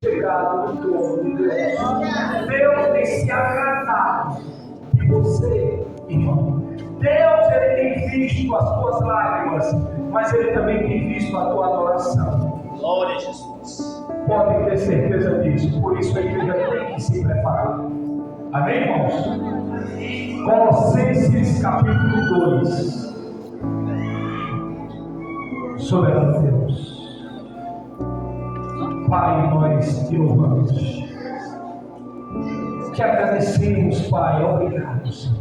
chegado no trono de Deus. Deus tem se agradado de você, irmão. Deus, ele tem visto as tuas lágrimas, mas ele também tem visto a tua adoração. Glória a Jesus. Pode ter certeza disso. Por isso a igreja tem que se preparar. Amém, irmãos? Colossenses capítulo 2. Soberano Deus, Pai, nós te louvamos, te agradecemos, Pai. Obrigado, Senhor.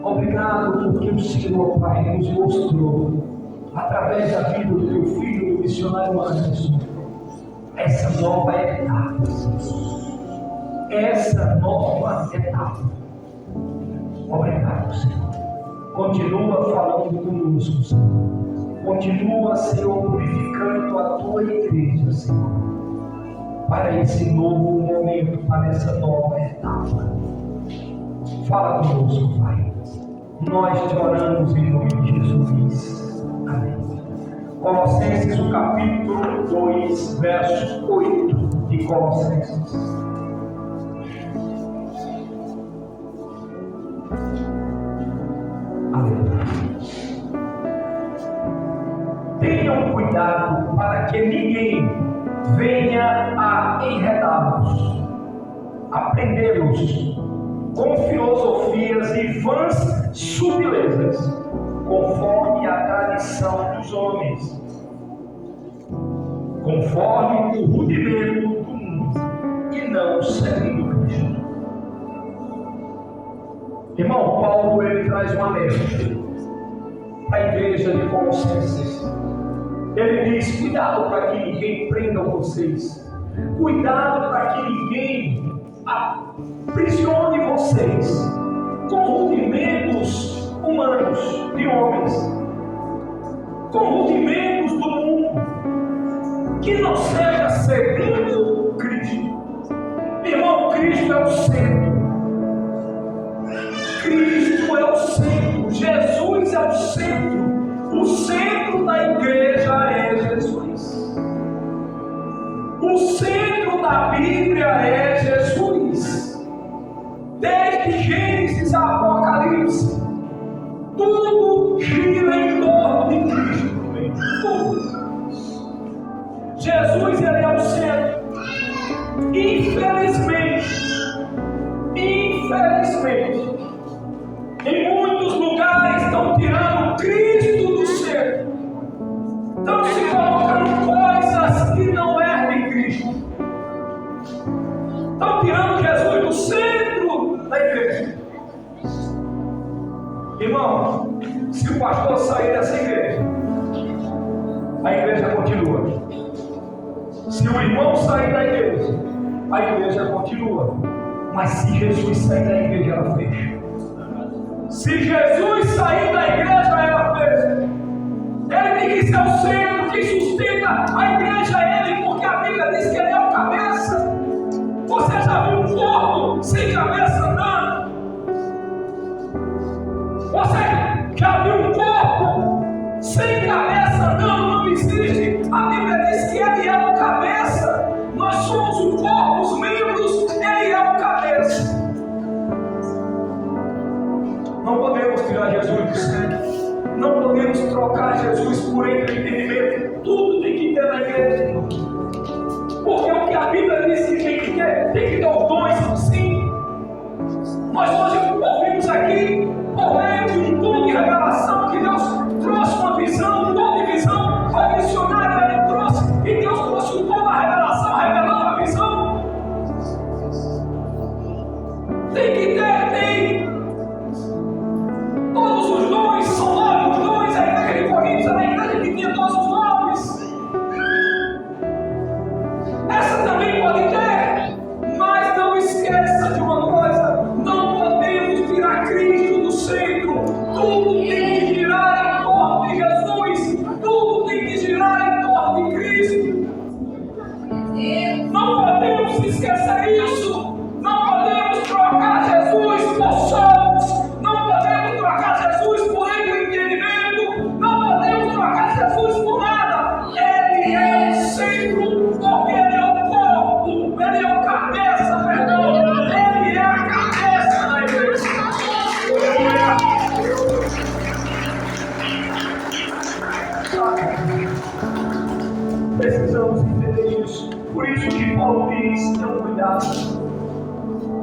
Obrigado porque o Senhor, Pai, nos mostrou, através da vida do teu filho, do missionário Anderson, essa nova etapa, Senhor. Essa nova etapa. Obrigado, Senhor. Continua falando conosco, Senhor. Continua, Senhor, purificando a tua igreja, Senhor, para esse novo momento, para essa nova etapa. Fala conosco, Pai. Nós te oramos em nome de Jesus. Amém. Colossenses, o capítulo 2, verso 8 de Colossenses. Aleluia. Tenham cuidado para que ninguém venha a enredá-los, a prendê-los com filosofias e vãs sutilezas, conforme a tradição dos homens, conforme o rudimento do mundo, e não seguindo Cristo. Irmão, Paulo, ele traz um alerta para a igreja de Colossenses. Ele diz: cuidado para que ninguém prenda vocês, cuidado para que ninguém aprisione vocês com rudimentos humanos, de homens, com rudimentos do mundo, que não seja segundo Cristo. Irmão, Cristo é o centro. Cristo é o centro. Jesus é o centro. O centro da igreja é Jesus. O centro da Bíblia é Jesus. Desde Gênesis a Apocalipse, tudo gira em torno de Cristo. Tudo. Jesus, ele é o centro. Infelizmente, em muitos lugares estão tirando Cristo do centro. Estão se colocando coisas que não é de Cristo. Estão tirando Jesus do centro da igreja. Irmão, se o pastor sair dessa igreja, a igreja continua. Se o irmão sair da igreja, a igreja continua. Mas se Jesus sair da igreja, ela fecha. Se Jesus sair da igreja, ela fecha. Ele tem que ser o centro, que sustenta a igreja é ele, porque a Bíblia diz que ele é o cabeça. Você já viu um corpo sem cabeça andando? Você já viu um corpo sem cabeça andando? Não existe. A Bíblia diz que ele é o cabeça. Nós somos o corpo, os membros, ele é o cabeça. Não podemos tirar Jesus do centro. Não podemos trocar Jesus por entretenimento. Tudo tem que ter na igreja. Porque o que a Bíblia diz que tem que ter os dons, sim. Nós hoje ouvimos aqui, por meio de um dom de revelação, que Deus trouxe uma visão, um dom de visão. Foi missionário, ele trouxe, e Deus trouxe o dom da revelação, revelando a visão. Tem que ter, tem. Todos os dons são 9 os dons. A igreja de Coríntios era a igreja que tinha todos os nomes. Essa também pode ter, mas não esqueça de uma coisa: não podemos tirar Cristo do centro. Tudo tem que girar em torno de Jesus. Tudo tem que girar em torno de Cristo. Não podemos esquecer isso. Não podemos trocar Jesus por somos. Não podemos trocar Jesus por entendimento. Não podemos trocar Jesus por nada. Ele é o centro, porque ele é o corpo. isso que Paulo diz: tenham cuidado.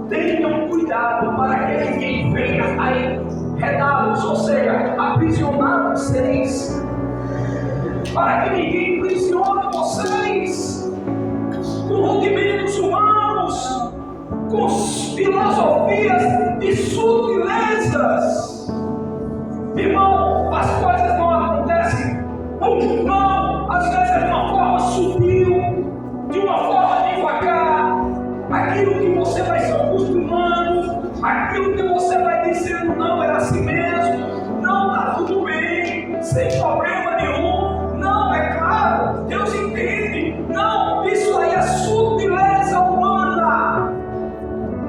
Tenham cuidado para que ninguém venha a enredá-los, ou seja, aprisionar vocês. Para que ninguém aprisione vocês com rudimentos humanos, com filosofias e sutilezas. Irmão, as coisas não acontecem não, às vezes de uma forma sutil, de uma forma devagar. Aquilo que você vai se acostumando, aquilo que você vai dizendo: não, é assim mesmo, não, está tudo bem, sem problema nenhum. Não, é claro, Deus entende. Não, isso aí é sutileza humana.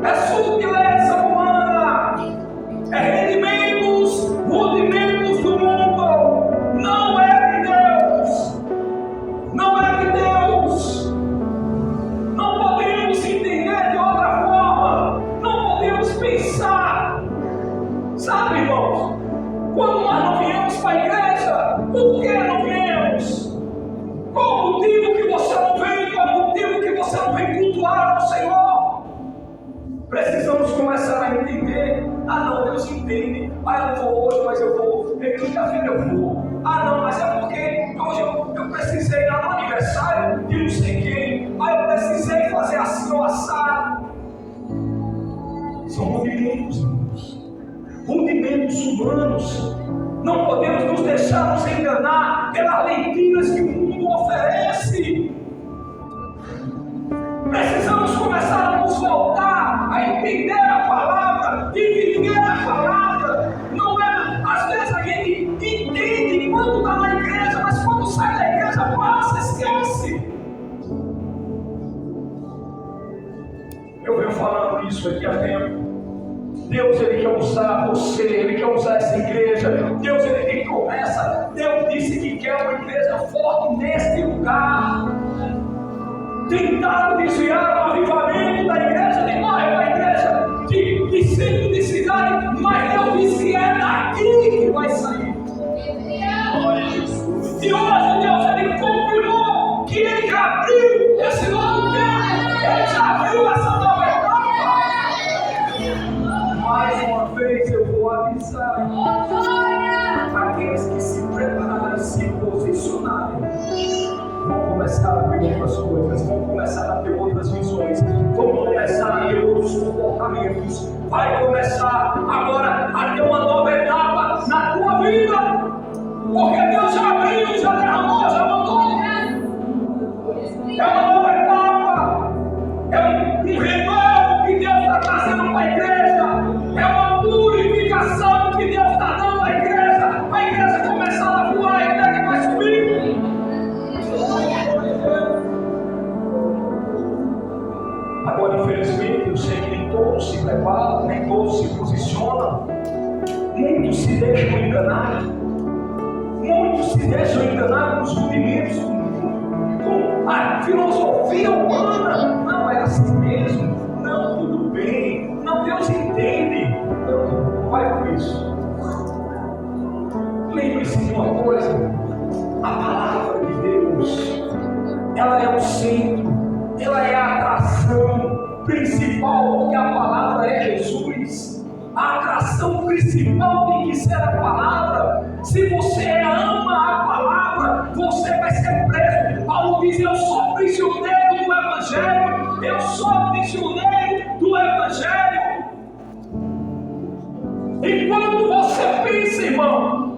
É sutileza humana. É rudimentos do mundo. Não é de Deus. Não é de Deus. Não podemos entender de outra forma. Não podemos pensar. Sabe, irmãos? Quando nós não viemos para a igreja, por que não viemos? Qual o motivo que você não vem? Qual o motivo que você não vem cultuar ao Senhor? Precisamos começar a entender. Ah, não, Deus entende. Ah, eu não vou hoje, mas eu vou. Quinta-feira eu vou. Ah, não, mas é porque hoje eu precisei ir lá no aniversário de não sei quem. Ah, eu precisei fazer assim ou assado. São rudimentos, irmãos. Rudimentos humanos. Não podemos nos deixar nos enganar pelas mentiras que o mundo oferece. Precisamos começar a nos voltar a entender a palavra e viver a palavra. Não é, às vezes a gente entende quando está na igreja, mas quando sai da igreja passa, esquece. Eu venho falando isso aqui há tempo. Deus, Ele quer usar você, Ele quer usar essa igreja. Deus, Ele tem promessa. Deus disse que quer uma igreja forte neste lugar. Tentaram desviar o avivamento da igreja de bairro, da igreja de centro de cidade, mas Deus disse que é daqui que vai sair. E hoje Deus, Ele confirmou que Ele já abriu esse novo tempo. Ele já abriu essa nova etapa. Mais uma vez eu vou avisar aqueles que se prepararem, se posicionarem, vão começar a ver outras coisas, vão começar a ter outras visões, vão começar a ter outros comportamentos. Vai começar agora a ter uma nova etapa na tua vida, porque Deus já abriu, já derramou, já mandou. É uma nova etapa, é um renovo que Deus está trazendo para a igreja, é uma purificação que Deus está dando à igreja. A igreja começar a voar, a igreja vai subir. Agora, infelizmente, eu sei que nem todos se preparam, nem todos se posicionam. Muitos se deixam enganar. Muitos se deixam enganar com os rudimentos do mundo, com a filosofia humana. Não é assim mesmo. Não, tudo bem. Não, Deus entende. Não vai por isso. Lembre-se de uma coisa: a palavra de Deus, ela é o centro. Ela é a atração principal, porque a palavra é Jesus. A atração principal tem que ser a palavra. Se você ama a palavra, você vai ser preso. Paulo diz: eu sou prisioneiro do Evangelho. Eu sou prisioneiro do Evangelho. E quando você pensa, irmão,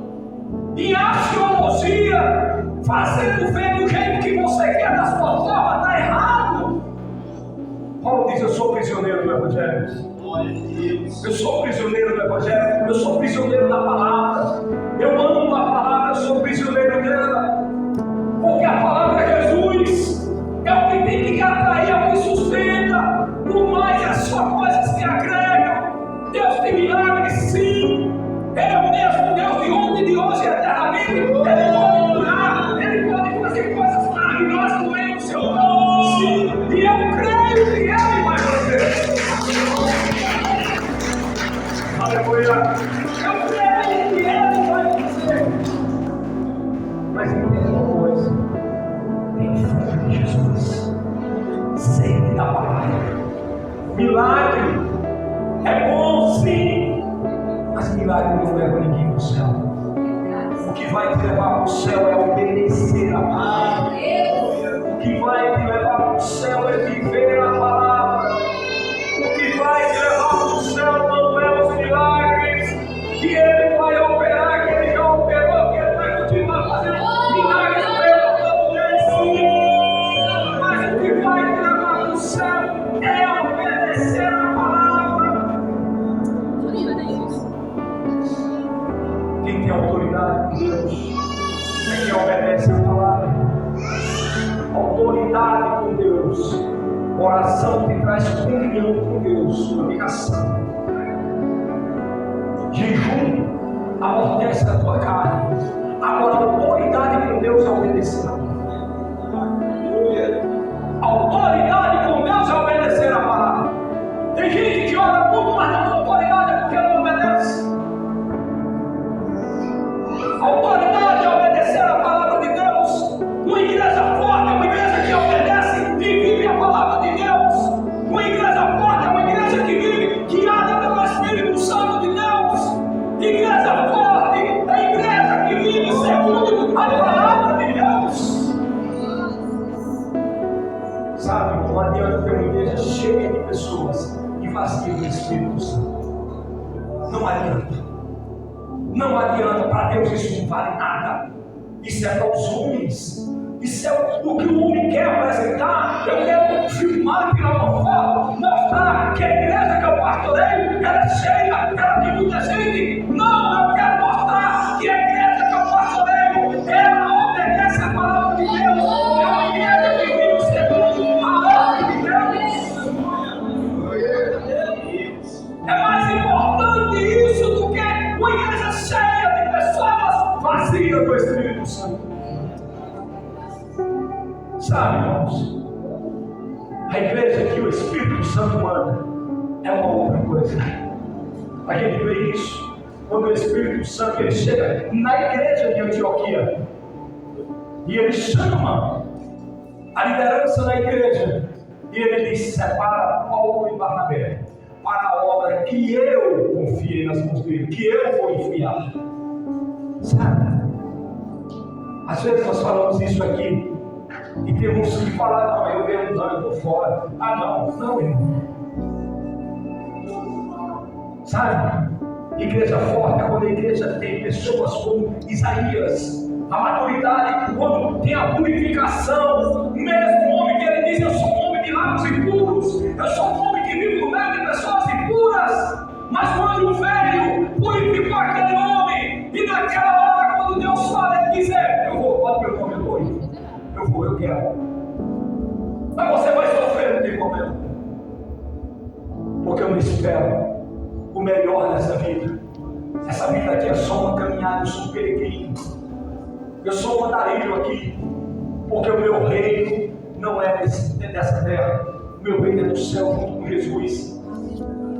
em astrologia, fazendo ver do jeito que você quer, da sua forma, está errado. Paulo diz: eu sou prisioneiro do Evangelho. Eu sou prisioneiro do Evangelho. Eu sou prisioneiro da palavra. Eu amo a palavra, eu sou prisioneiro dela. Porque a palavra é Jesus. É o que tem que atrair, é o que sustenta. Por mais as suas coisas que agregam. Deus tem milagres, sim. Ele é o mesmo Deus de ontem, de hoje e eternamente. Ele pode curar, Ele pode fazer coisas maravilhosas no meio do seu nome. Sim. E eu creio que Ele vai fazer. Aleluia. Eu creio que Ele vai fazer. Mas entenda uma coisa: tem fé em Jesus. milagre não leva ninguém para o céu. O que vai te levar para o céu é obedecer a palavra. O que vai te levar para o céu é viver a palavra. O que vai te levar para o céu não é os milagres que Ele vai operar, que Ele já operou, que Ele vai continuar fazendo milagres pelo todo mundo. Mas o que vai te levar para o céu é obedecer a palavra. Quem tem autoridade com Deus é quem obedece a palavra. Autoridade com Deus. Oração que traz comunhão com Deus, comunicação. Jejum amortece a tua carne. Agora, a autoridade com Deus é obedecer a palavra. A autoridade com Deus é obedecer a palavra. Tem gente que ora muito, mas não tem autoridade porque não obedece. A autoridade é obedecer a palavra de Deus. Uma igreja forte é uma igreja que obedece e vive a palavra de Deus. Uma igreja forte é uma igreja que vive guiada pelo Espírito Santo de Deus. Igreja forte é a igreja que vive segundo a palavra de Deus. Sabe, não adianta ter uma igreja cheia de pessoas e vazia do Espírito Santo. Não adianta. Não adianta, para Deus isso não vale nada. Isso é para os homens. Isso é o que o homem quer apresentar. Eu quero filmar, tirar uma foto, mostrar que a igreja que eu pastoreio, ela é cheia, ela tem muita gente. Não, eu quero mostrar que a igreja que eu pastoreio, ela obedece a palavra de Deus. É uma igreja que vive segundo a ordem de Deus. É mais importante isso do que uma igreja cheia de pessoas vazias do Espírito Santo. Sabe, irmãos, a igreja que o Espírito Santo manda é uma outra coisa. A gente vê isso quando o Espírito Santo ele chega na igreja de Antioquia e ele chama a liderança da igreja e ele diz: separa Paulo e Barnabé para a obra que eu confiei nas mãos dele, que eu vou enviar. Sabe, às vezes nós falamos isso aqui e temos que falar: não, eu mesmo não, eu estou fora. Ah, não, irmão. Sabe, igreja forte é quando a igreja tem pessoas como Isaías. A maturidade, quando tem a purificação, mesmo o homem que ele diz: eu sou um homem de lábios impuros, eu sou um homem que vive no meio de pessoas impuras. Mas quando o velho purificou aquele homem, e naquela hora, quando Deus fala, ele diz: eu vou, pode meu nome, eu estou indo. Eu vou, eu quero. Mas você vai sofrer, não tem problema. Porque eu não espero o melhor dessa vida. Essa vida aqui é só uma caminhada, eu sou um peregrino. Eu sou um andarilho aqui. Porque o meu reino não é dessa terra. O meu reino é do céu junto com Jesus.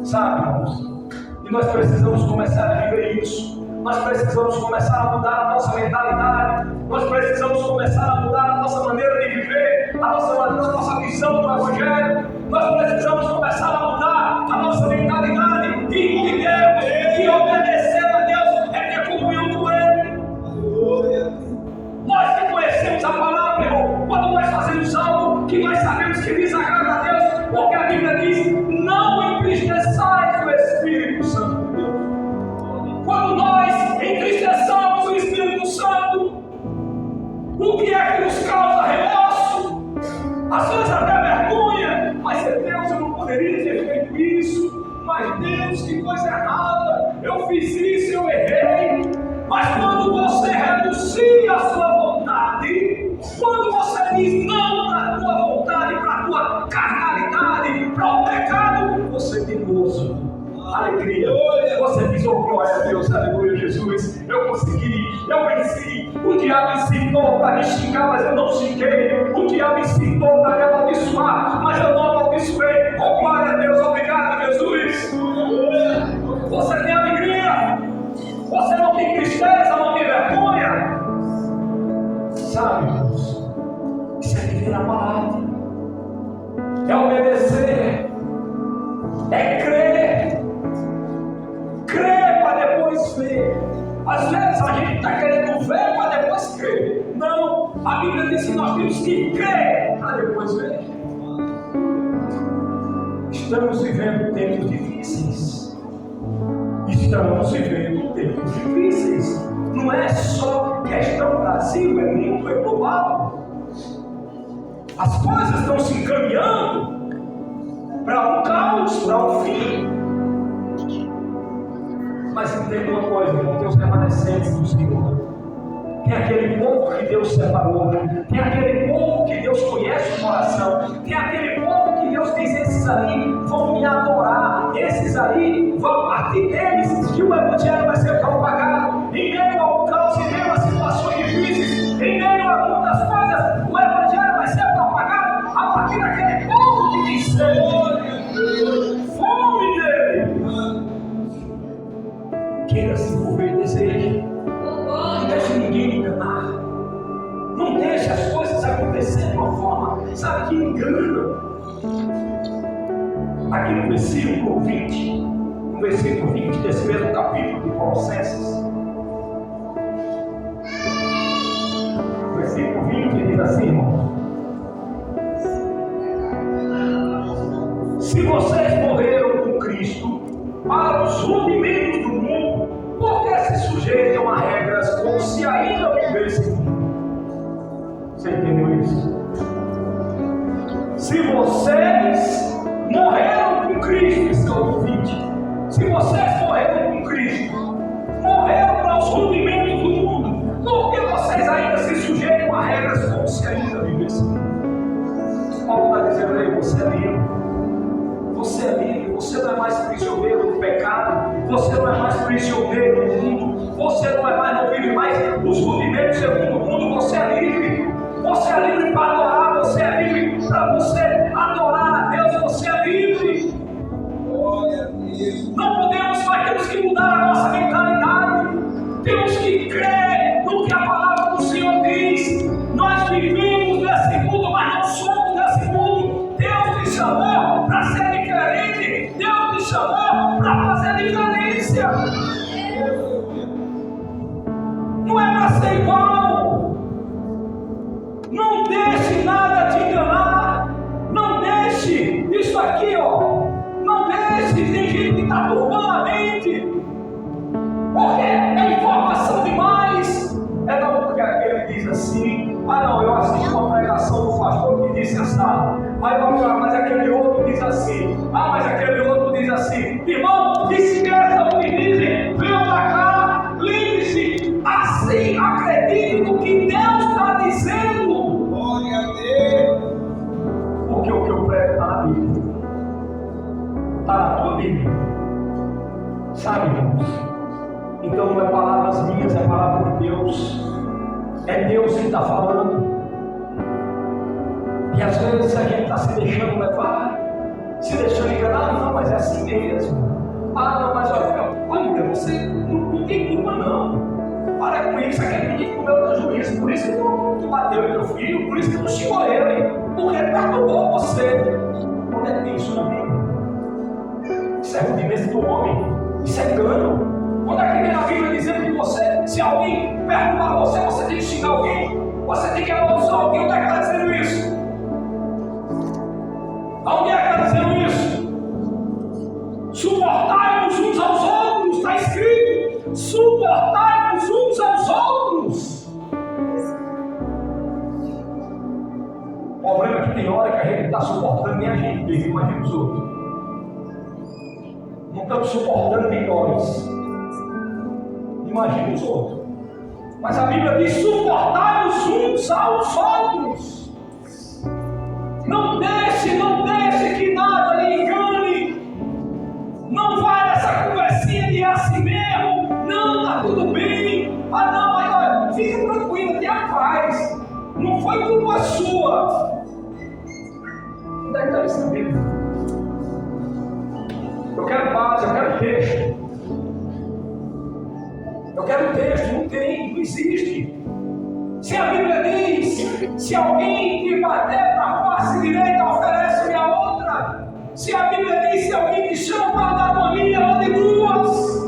Sabe, irmãos? E nós precisamos começar a viver isso. Nós precisamos começar a mudar a nossa mentalidade. Nós precisamos começar a mudar a nossa maneira de viver, a nossa visão do Evangelho. Nós precisamos começar a mudar a nossa mentalidade e entender que obedecer a Deus é ter comunhão com Ele. Nós que conhecemos a palavra, irmão, quando nós fazemos algo que nós sabemos que desagrada a Deus, porque a Bíblia diz: não entristeçais o Espírito Santo de Deus. Quando nós entristeçamos o Espírito Santo, o que é que nos causa remorso? Às vezes até vergonha. Mas Deus, eu não poderia ter feito isso. Mas Deus, que coisa errada. Eu fiz isso, eu errei. Mas quando você renuncia a sua vontade, quando você diz não para a tua vontade, para a tua carnalidade, para o pecado, você tem gozo, alegria. Você diz: oh, glória a Deus, aleluia, Jesus, eu consegui, eu venci. O diabo ensinou para me xingar, mas eu não xinguei. O diabo ensinou para me amaldiçoar, mas eu não amaldiçoei. Oh, glória a Deus, obrigado, Jesus. Você tem alegria, você não tem tristeza, não tem vergonha. Sabe, irmãos, isso é viver a palavra, é obedecer, é crer para depois depois ver. Às vezes a gente está querendo ver para depois crer. Não, a Bíblia diz que nós temos que crer para depois ver. Estamos vivendo tempos difíceis. Estamos vivendo tempos difíceis. Não é só questão Brasil, é mundo, é global. As coisas estão se encaminhando para um caos, para um fim. Mas entenda uma coisa, irmão, tem os remanescentes do Senhor. Tem aquele povo que Deus separou. Tem aquele povo que Deus conhece o coração. Tem aquele povo que Deus diz: esses aí vão me adorar. Esses aí vão partir deles que o Evangelho vai ser propagado. Em meio ao caos, em meio a situações difíceis, em meio a muitas coisas, o Evangelho vai ser propagado a partir daquele povo que tem sede, fome dele. Queira se envolver em desejo. Não deixe ninguém lhe enganar. Não deixe as coisas acontecerem de uma forma, sabe, que engana. Aqui no versículo 20 desse mesmo capítulo de Colossenses, versículo 20 diz assim, irmão: se vocês morreram com Cristo para os rudimentos do mundo, por que se sujeitam a regras como se ainda vivessem? Você entendeu isso? Se vocês morreram com Cristo, esse é o convite. Se vocês morreram com Cristo, morreram para os rudimentos do mundo, por que vocês ainda se sujeitam a regras como se ainda vivessem? Paulo está dizendo aí: você é livre. Você é livre, você não é mais prisioneiro do pecado, você não é mais prisioneiro do mundo, você não vive mais os rudimentos segundo o mundo, você é livre. Você é livre para adorar, você é livre para você adorar a Deus, você é livre. Não podemos, mas temos que mudar a nossa mentalidade, temos que crer no que a palavra do Senhor diz. Nós vivemos nesse mundo, mas não somos desse mundo. Deus te chamou para ser diferente, Deus te chamou para fazer diferença. Não é para ser igual. Não deixe nada te enganar. Não deixe isso aqui, ó. Não deixe. Tem gente que está turbando a mente, porque é informação demais. É não porque aquele diz assim: ah não, eu assisti uma pregação do pastor que disse assim. Aí vamos lá, mas aquele outro diz assim. Ah, mas aquele outro diz assim. Irmão, esqueça o que dizem. Venha para cá, lembre-se. Assim, acredite no que Deus está dizendo. Glória a Deus. Porque o que eu prego está na Bíblia. Está na tua Bíblia. Sabe, irmãos? Então não é palavras minhas, é palavra de Deus. É Deus que está falando. E às vezes a gente está se deixando levar, se deixando enganar. Não, mas é assim mesmo. Ah, não, mas olha, você não tem culpa não. Para com isso, aquele menino comeu teu juízo, por isso que tu bateu em teu filho, por isso que tu xingou ele, porque ele perturbou você. Onde é que tem isso na Bíblia? Isso é rudimento do homem, isso é engano. Onde é que vem na Bíblia dizendo que você, se alguém perturbar você, você tem que xingar alguém, você tem que amaldiçoar alguém? Onde é que está dizendo isso? Onde é que está dizendo isso? Suportai-vos uns aos outros, está escrito. Suportai-vos uns aos outros. O problema é que tem hora que a gente está suportando nem a gente mesmo, imagina os outros. Não estamos suportando nem nós. Imagina os outros. Mas a Bíblia diz: suportai-vos uns aos outros. Não deixe que nada lhe engane. Não vai nessa conversinha de assim mesmo. Não, está tudo bem. Ah não, mas olha, fica tranquilo, tenha paz. Não foi culpa sua. Onde é que está isso na Bíblia? Eu quero base, eu quero texto. Eu quero texto, não tem, não existe. Se a Bíblia diz: se alguém te bater para a face direita, oferece-lhe a outra. Se a Bíblia diz: se alguém te chama para dar uma linha, ande duas.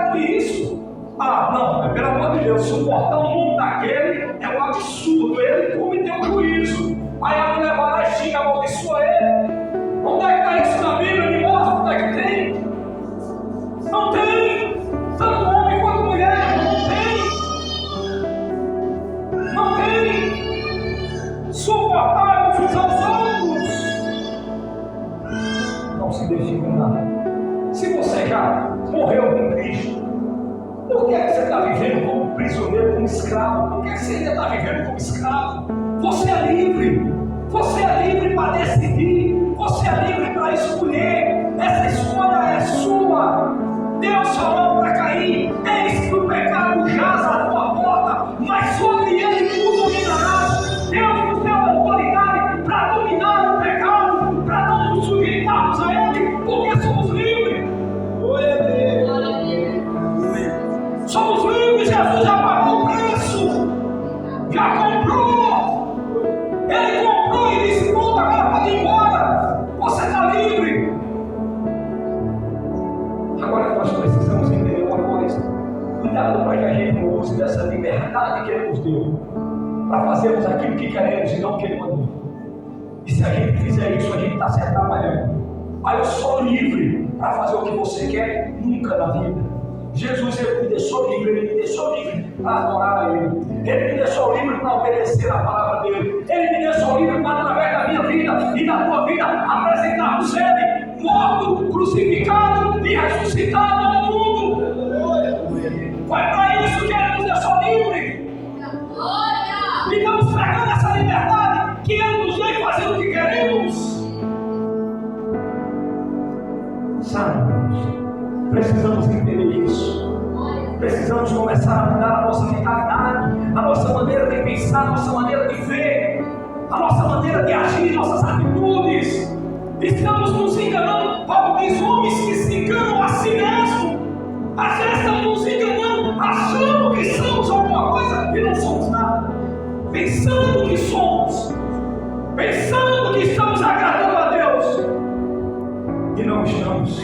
quero isso. Ah, não, mas pelo amor de Deus, suportar um mundo daquele é um absurdo. Ele cometeu juízo. Aí a mulher vai lá e xinga, amaldiçoa ele. Onde é que está isso na Bíblia? Me mostra onde é que tem. Não tem. Tanto homem quanto mulher, não tem. Não tem. Suportar uns aos outros. Não se deixe enganar. Se você já morreu com Cristo, por que você está vivendo como prisioneiro, como escravo? Por que você ainda está vivendo como escravo? Você é livre. Você é livre para decidir. Você é livre para escolher. Essa escolha é sua. Deus falou para Caim: eis que o pecado jaz à tua porta, mas sobre ele tu dominarás. Deus nos deu autoridade para dominar o pecado, para não nos sujeitarmos a ele, porque somos livres. Glória a Deus. Somos livres. Jesus já pagou o preço. Já comprou. Ele comprou e disse: pronto, agora pode ir embora. Você está livre. Agora nós precisamos entender uma coisa. Cuidado para que a gente não use dessa liberdade que Ele nos deu para fazermos aquilo que queremos e não o que Ele mandou. E se a gente fizer isso, a gente está se atrapalhando. Aí eu sou livre para fazer o que você quer? Nunca na vida. Jesus, Ele me deixou livre, Ele me deixou livre para adorar a Ele. Ele me deixou livre para obedecer a palavra dEle. Ele me deixou livre para, através da minha vida e da tua vida, apresentarmos Ele morto, crucificado e ressuscitado ao mundo. Foi para isso que Ele nos deixou livre. E estamos pegando essa liberdade que Ele nos deu e fazendo o que queremos. Sabe, precisamos entender isso. Precisamos começar a mudar a nossa mentalidade, a nossa maneira de pensar, a nossa maneira de ver, a nossa maneira de agir, nossas atitudes. Estamos nos enganando. Paulo diz: homens que se enganam a si mesmo. Às vezes estamos nos enganando, achando que somos alguma coisa e não somos nada. Pensando que somos, pensando que estamos agradando a Deus e não estamos.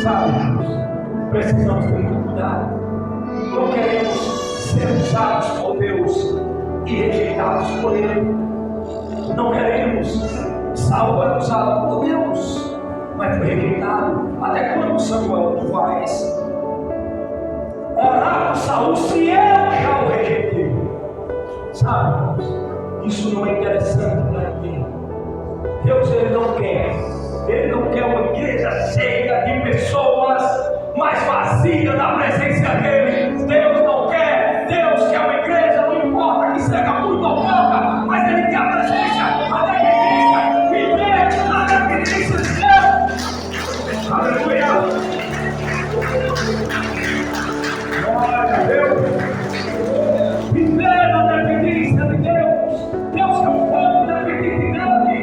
Sabe, precisamos ter muito cuidado. Não queremos ser usados por Deus e rejeitados por Ele. Não queremos. Saul era usado por Deus, mas foi rejeitado. Até quando, Samuel, tu vais orar por Saul se eu já o rejeitei? Sabe, isso não é interessante para ninguém. Deus, Ele não quer uma igreja cheia de pessoas, mas vazia da presença dEle. Deus não quer. Deus quer uma igreja, não importa que seja muito ou pouca, mas Ele quer a presença, a dependência, viver na dependência de Deus. Aleluia. Glória a Deus. Viver na dependência de Deus. Deus é um povo dependente dEle.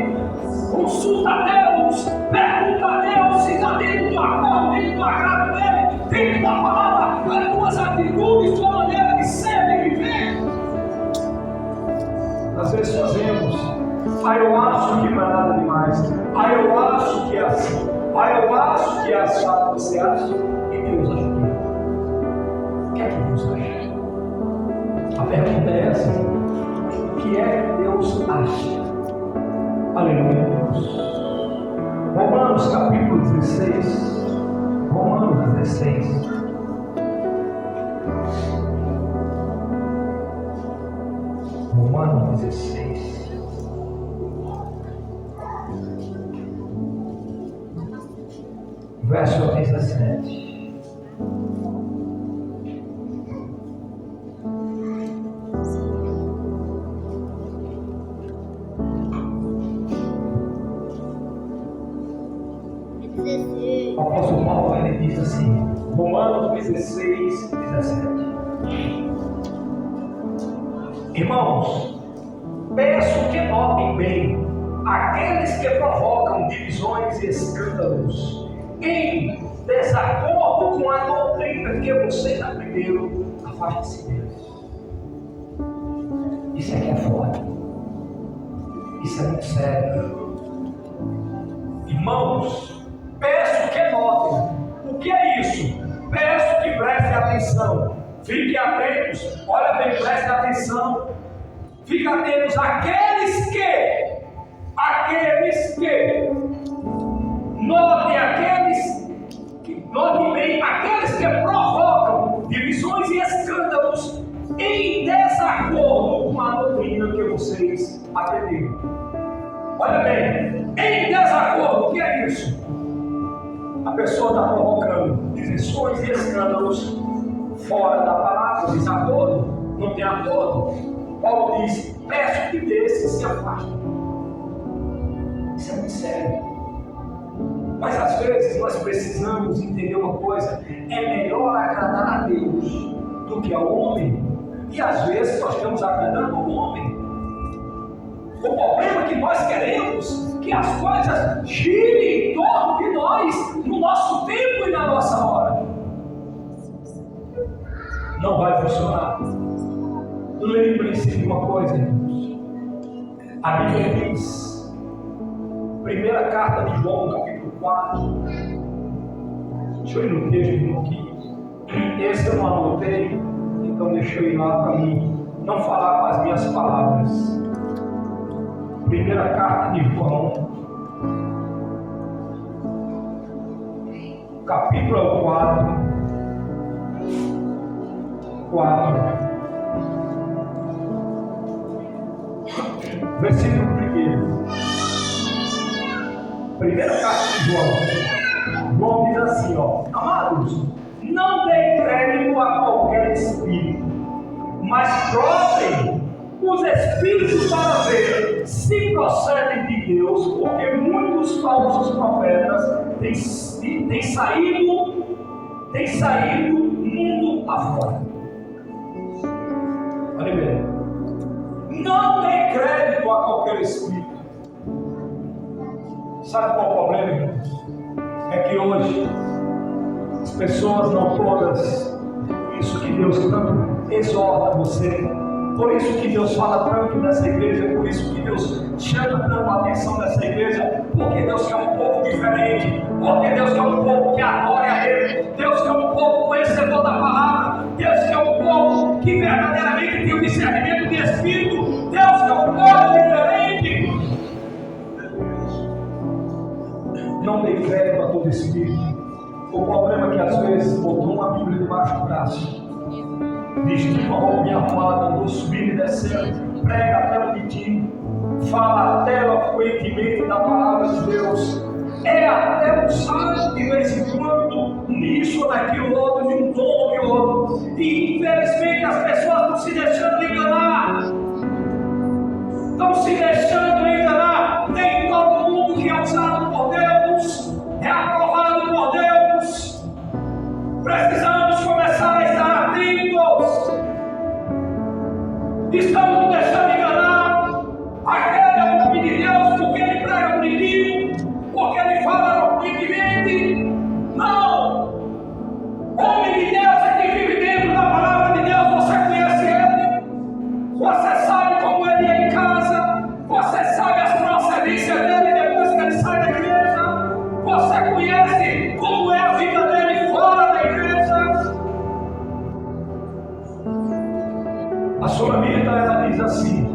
Consulta a Deus, pergunta a Deus se está dentro do acordo, dentro do agrado dEle, dentro da palavra, as tuas atitudes, tua maneira de ser, de viver. Às vezes fazemos, eu acho que não é nada demais, eu acho que é assim, eu acho que é assado. Você acha? E Deus acha que é. O que é que Deus acha? A pergunta é essa: o que é que Deus acha? Aleluia, Deus. Romanos capítulo 16. Romanos 16. Romanos 16. Verso 17. O apóstolo Paulo, ele diz assim, Romanos 16, 17. Irmãos, peço que notem bem aqueles que provocam divisões e escândalos em desacordo com a doutrina que vocês aprenderam, afaste-se deles. Isso aqui é forte. Isso é muito sério. Irmãos, peço que notem. O que é isso? Peço atenção. Fiquem atentos. Olha bem, prestem atenção. Fiquem atentos àqueles que. Notem bem, aqueles que provocam divisões e escândalos em desacordo com a doutrina que vocês aprenderam. Olha bem, em desacordo, o que é isso? A pessoa está provocando divisões e escândalos fora da palavra, desacordo, não tem acordo. Paulo diz: peço que desses se afastem. Isso é muito sério. Mas às vezes nós precisamos entender uma coisa: é melhor agradar a Deus do que ao homem. E às vezes nós estamos agradando ao homem. O problema é que nós queremos que as coisas girem em torno de nós, no nosso tempo e na nossa hora. Não vai funcionar. Lembrem-se de uma coisa, irmãos. A Bíblia diz, primeira carta de João, capítulo 4. Deixa eu ir no texto, irmão, aqui. Esse eu não anotei, então deixa eu ir lá para mim não falar com as minhas palavras. Primeira carta de João, capítulo 4. Versículo 1. Primeira carta de João. João diz assim, ó: amados, não deem crédito a qualquer espírito, mas provem os espíritos para ver se procedem de Deus, porque muitos falsos profetas têm saído mundo afora. Olha bem, não dê crédito a qualquer espírito. Sabe qual é o problema, irmãos? É que hoje as pessoas não todas, por isso que Deus tanto exorta você, por isso que Deus fala tanto nessa igreja, por isso que Deus chama tanto a atenção nessa igreja, porque Deus quer um povo diferente, porque Deus quer um povo que adore a Ele, Deus quer um povo conhecedor da palavra, Deus quer um povo que verdadeiramente tem o discernimento de espírito, Deus quer um povo diferente. Não dê crédito a todo espírito. O problema é que às vezes botou uma Bíblia debaixo do braço, vestiu uma roupinha arrumada, andou subindo e descendo, prega até bonitinho, fala até eloquentemente da palavra de Deus, é até usado de vez em quando, nisso ou naquilo outro, de um tom ou de outro, e infelizmente as pessoas estão se deixando enganar, nem todo mundo que é usado por Deus é aprovado por Deus. Precisamos começar a estar atentos. Estamos nos deixando enganar. Aquele é o nome de Deus porque ele prega bonitinho, porque ele fala eloquentemente. Não! O homem de Deus é quem vive dentro da palavra de Deus. Você conhece ele, você sabe como ele é em casa, você sabe as procedências dele depois que ele sai da igreja, você conhece como é a vida dele fora da igreja. A Sulamita, ela diz assim,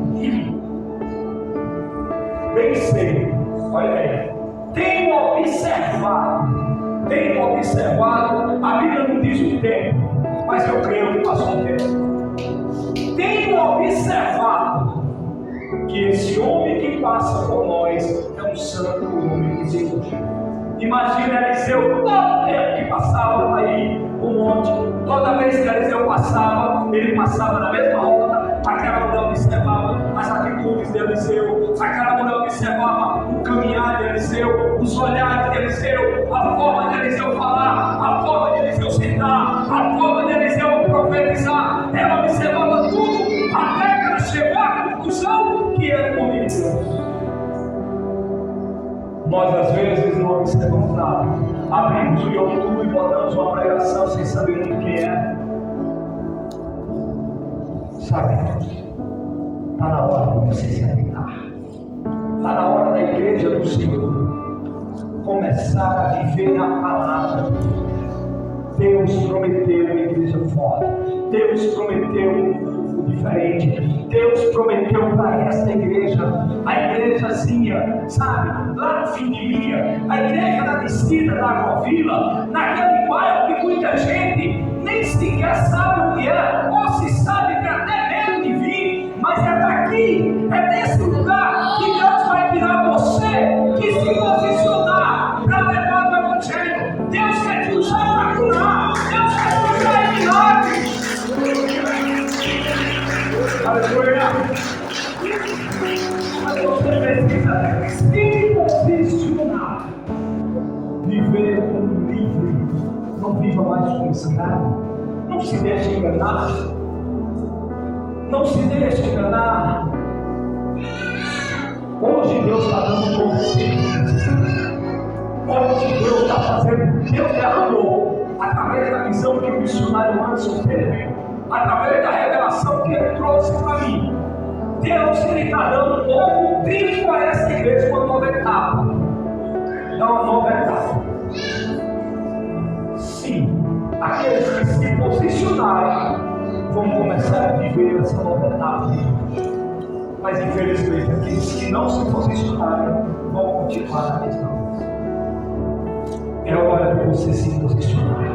bem sei, olha aí, tenho observado, a Bíblia não diz o tempo, mas eu creio que passou o tempo. Tenho observado que esse homem que passa por nós é um santo homem de Deus. Imagina Eliseu, todo tempo que passava aí o monte, toda vez que Eliseu passava, ele passava na mesma rota, aquela mulher observava as atitudes de Eliseu, aquela mulher observava o caminhar de Eliseu, os olhares de Eliseu, a forma de Eliseu falar, a forma de Eliseu sentar, a forma de Eliseu profetizar, ela observava tudo, até que ela chegou à conclusão que era o homem de Deus. Nós às vezes não observamos nada, abrimos o YouTube e botamos uma pregação sem saber o que é. Sabe, está na hora de você se atentar, está na hora da igreja do Senhor começar a viver a palavra. Deus prometeu uma igreja forte. Deus prometeu o diferente. Deus prometeu para esta igreja, a igrejazinha, sabe, lá no fim de linha, a igreja da descida da Agrovila, naquele bairro que muita gente nem sequer sabe o que é, ou se sabe que até medo de vir, mas é daqui, é desse lugar que Deus vai tirar você, que se posicionar para levar o evangelho. Deus quer te usar para curar, Deus quer te usar em milagres. Aleluia! Mas você precisa se posicionar, viver como livre, não viva mais como escravo, não se deixe enganar, não se deixe enganar. Hoje Deus está dando conselhos, hoje Deus está fazendo, Deus derramou através da visão que o missionário Anderson teve, através da revelação que ele trouxe para mim. Deus está dando um novo tempo a essa igreja, uma nova etapa. É uma nova etapa. Sim, aqueles que se posicionarem vão começar a viver essa nova etapa. Mas infelizmente aqueles que não se posicionarem vão continuar na mesma coisa. É hora de você se posicionar.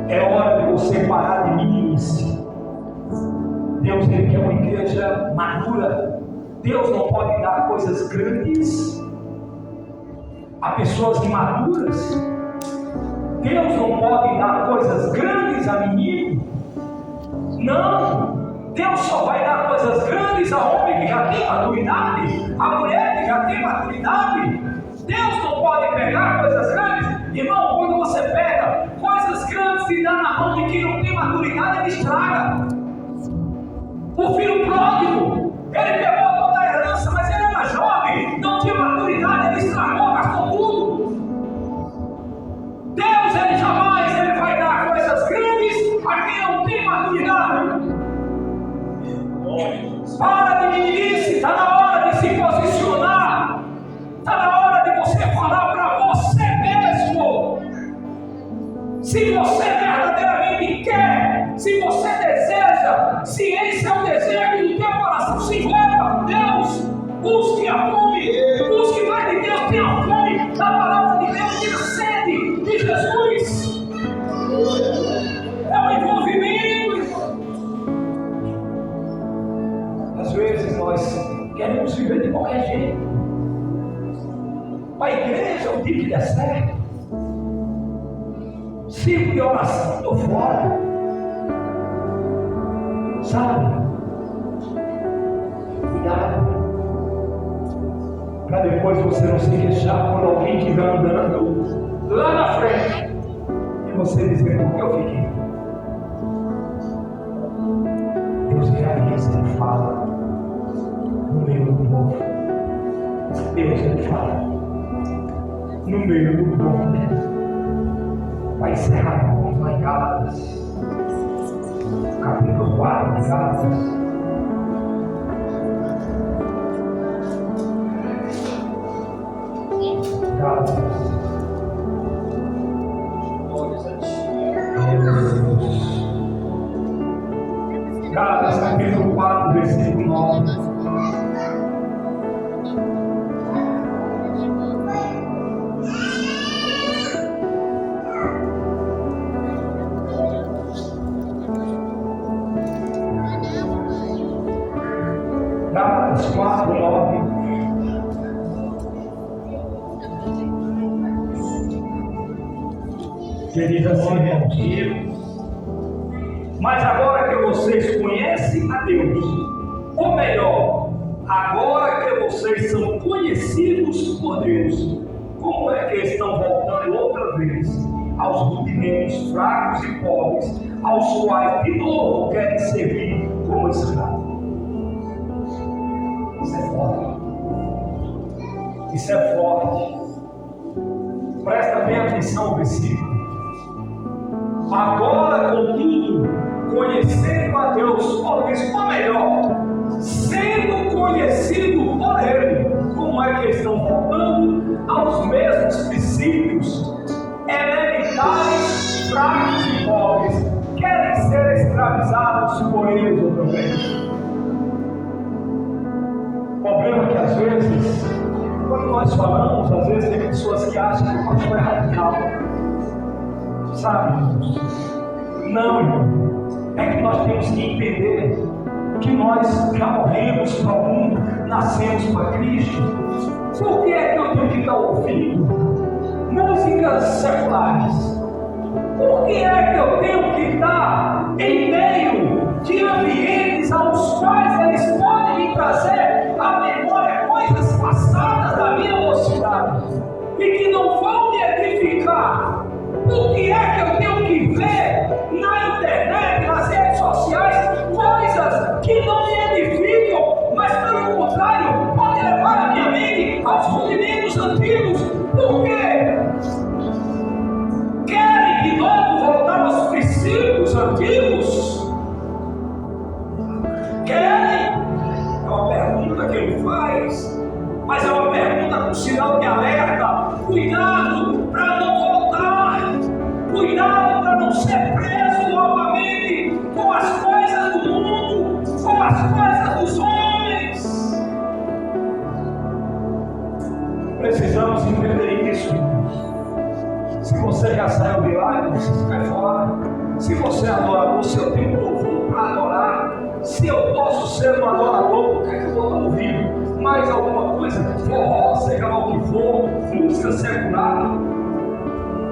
É hora de você parar de meninice. Deus ele quer uma igreja madura. Deus não pode dar coisas grandes a pessoas imaduras. Deus não pode dar coisas grandes a menino. Não. Deus só vai dar coisas grandes a homem que já tem maturidade, a mulher que já tem maturidade. Deus não pode pegar coisas grandes. Irmão, quando você pega coisas grandes e dá na mão de quem não tem maturidade, ele estraga. O filho pródigo, ele pegou toda a herança, mas ele era jovem, não tinha maturidade, ele estragou, gastou tudo. Deus, ele jamais ele vai dar coisas grandes a quem não tem maturidade. Para de meninice, está na hora de se posicionar, está na hora de você falar para você mesmo. Se você verdadeiramente quer, se você deseja, se esse é o desejo do teu coração, se envolva com Deus, busque a fome, busque mais de Deus, tenha fome da palavra de Deus, tenha sede de Jesus. É um envolvimento. Às vezes nós queremos viver de qualquer jeito. A igreja, o dia que der certo, ciclo de oração, estou fora. Sabe? Cuidado. Para depois você não se queixar quando alguém estiver andando lá na frente e você dizer, por que eu fiquei? Deus realiza, ele fala no meio do povo. Deus ele fala no meio do povo. Vai encerrar com lá em Gálatas, capítulo 4 de Gálatas. Gálatas, capítulo 4, versículo 9. Gálatas 4, 9. Que diz assim: mas agora que vocês conhecem a Deus, ou melhor, agora que vocês são conhecidos por Deus, como é que estão voltando outra vez aos rudimentos fracos e pobres, aos quais de novo querem servir como escravos? Isso é forte. Isso é forte. Presta bem atenção ao versículo. Agora, contudo, conhecendo a Deus, ou melhor, sendo conhecido por Ele, como é que estão voltando aos mesmos princípios elementares, fracos erros ou problemas. O problema é que às vezes, quando nós falamos, às vezes tem pessoas que acham que o pastor é radical. Sabe? Não, irmão. É que nós temos que entender que nós já morremos para o mundo, nascemos para Cristo. Por que é que eu tenho que estar ouvindo músicas seculares? Por que é que eu tenho que estar em meio de ambientes aos quais eles podem me trazer à memória coisas passadas da minha mocidade e que não vão me edificar? Por que é que eu tenho que ver na internet, nas redes sociais, coisas que não me edificam, mas pelo contrário, podem levar a minha mente aos rudimentos antigos? Por quê? Querem de novo voltar aos princípios antigos? Querem? É uma pergunta que ele faz, mas é uma pergunta com sinal de alerta. Cuidado para não voltar, cuidado para não ser preso novamente com as coisas do mundo, com as coisas dos homens. Precisamos entender isso. Se você já saiu de lá, você cai fora. Se você é adorador, se eu tenho louvor para adorar, se eu posso ser um adorador, por que eu estou ouvindo mais alguma coisa? Forró, seja lá o que for, música secular.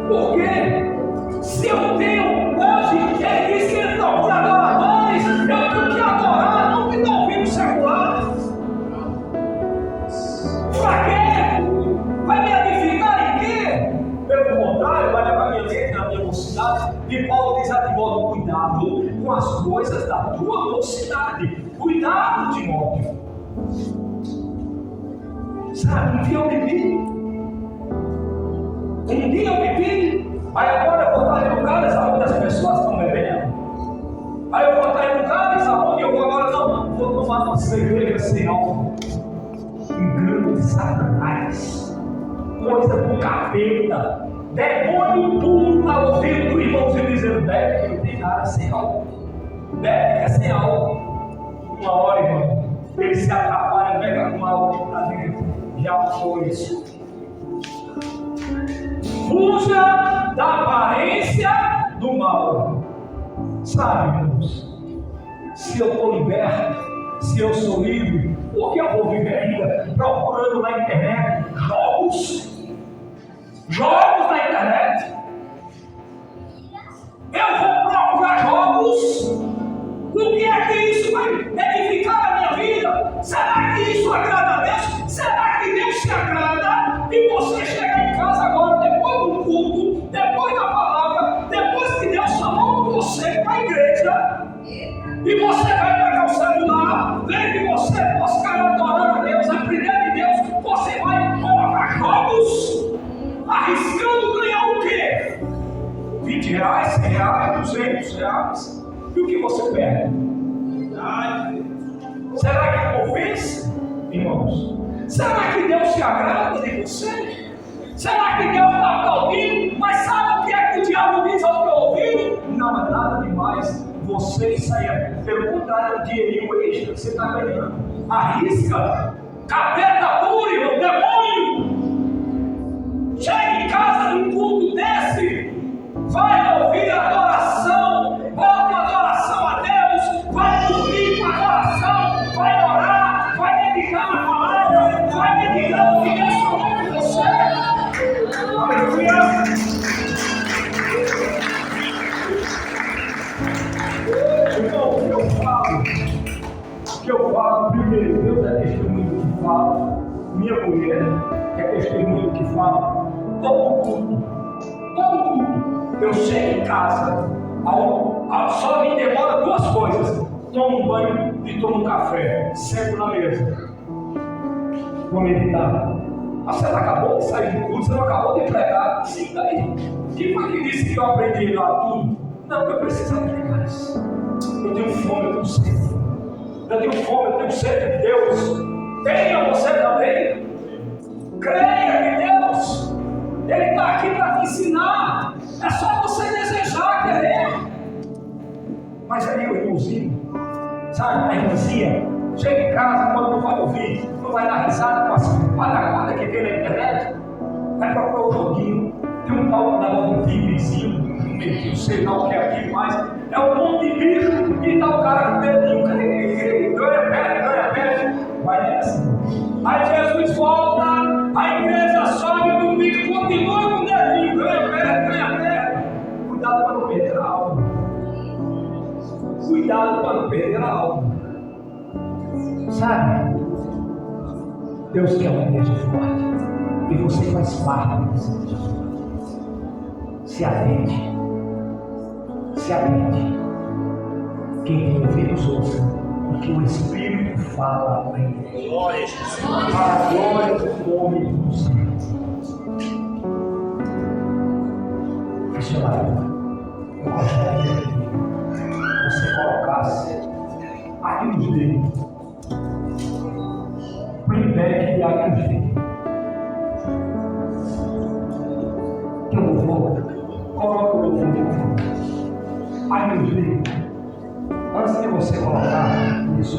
Por quê? Se eu tenho hoje, ele diz que ele procura adoradores, eu tenho que adorar, não me dá ouvido secular. Para quê? Vai me edificar em quê? Pelo contrário, vai levar minha mente na minha mocidade. E Paulo diz a Timóteo: cuidado com as coisas da tua mocidade. Cuidado, Timóteo. Sabe, um dia eu bebi. Aí agora eu vou estar em lugares onde as pessoas estão bebendo. Aí eu vou estar em lugares onde eu vou agora, não, vou tomar uma cerveja sem álcool. Engano de Satanás. Coisa do capeta. Demônio puro na ouvido do irmãozinho dizendo: bebe, que não tem nada sem álcool. Bebe, que é sem álcool. Uma hora, irmão, ele se atrapalha, pega com álcool para dentro. Já foi isso. Fuja da aparência do mal. Sabe, irmãos, se eu estou liberto, se eu sou livre, por que eu vou viver ainda procurando na internet jogos? Jogos na internet? Eu vou procurar jogos? O que é que isso vai edificar a minha vida? Será que isso agrada a Deus? Será que Deus se agrada e você chegar em casa agora, depois do culto, depois da palavra, depois que Deus chamou você para a igreja, e você vai pegar o celular, ver que você possa ficar adorando a Deus, aprender de Deus, você vai colocar jogos, arriscando ganhar o quê? 20 reais, 100 reais, 200 reais. E o que você perde? Será que compensa, irmãos? Será que Deus se agrada de você? Será que Deus está aplaudindo? Mas sabe o que é que o diabo diz ao teu ouvido? Não é nada demais. Você saia, pelo contrário, o dinheirinho extra que você está ganhando. Arrisca. Capeta puro, irmão, demônio. Chega em casa num culto desse, vai ouvir adoração, ouve adoração a Deus, vai dormir com adoração, vai orar, vai dedicar na palavra, vai dedicar o que Deus falou com você. Aleluia! Então, o que eu falo, primeiro, Deus é testemunho do que fala, minha mulher é testemunho do que fala, todo culto, eu chego em casa, só me demora duas coisas: tomo um banho e tomo um café, sento na mesa, vou meditar. Você não acabou de sair do culto, você não acabou de pregar, sim, daí. Quem foi que disse que eu aprendi lá tudo? Não, eu preciso aprender mais. Eu tenho fome, eu tenho sede. Eu tenho fome, eu tenho sede de Deus. Tenha você também. Creia que Deus, Ele está aqui para te ensinar. É só você desejar, querer. Mas aí, irmãozinho, Sabe, a irmãzinha chega em casa, quando não vai ouvir, não vai dar risada com as pataquadas que tem na internet, vai procurar o joguinho. Tem um tal que dava um tigrezinho, não sei lá o que é aquilo, mas é um monte de bicho e tá o cara com o dedinho, ganha pé, vai nessa. Aí Jesus volta, a igreja sobe e o bicho continua com o dedinho, ganha pé. Cuidado para não perder a alma. Cuidado para não perder a alma. Sabe? Deus quer uma igreja forte. E você faz parte dessa igreja. Se atente. Se atente. Quem tem ouvidos ouça o que o Espírito fala à igreja. Glória a Jesus. A glória do nome do Senhor. Feche a mão. Eu gostaria que você colocasse aqui nos dedos. Playback e aqui nos dedos. Que eu vou. Coloca o louvor. Aí nos dedos. Antes de você colocar isso,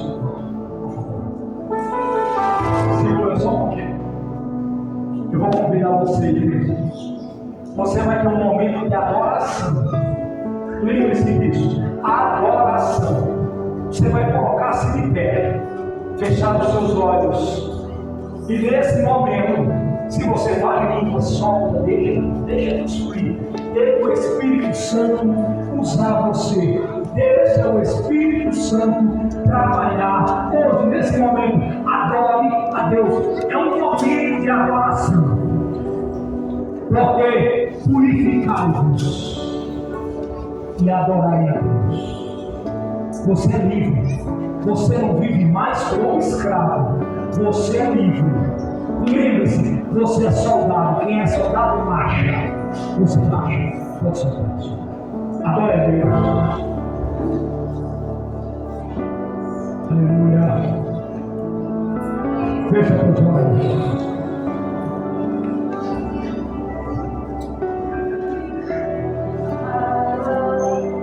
segura só um pouquinho. Eu vou convidar você, igreja. Você vai ter um momento de adoração. Lembre-se disso. Adoração. Você vai colocar-se de pé, fechar os seus olhos. E nesse momento, se você fala em língua, solta, deixa de fluir. Deixa o Espírito Santo usar você. Deixa o Espírito Santo trabalhar. Hoje, nesse momento, adore a Deus. É um momento de adoração. Porque purificai-vos e adorai a Deus. Você é livre. Você não vive mais como escravo. Você é livre. Lembre-se, você é soldado. Quem é soldado marcha. Você marcha. Pode soltar isso. Adore a Deus. Aleluia. Fecha os olhos. Aleluia.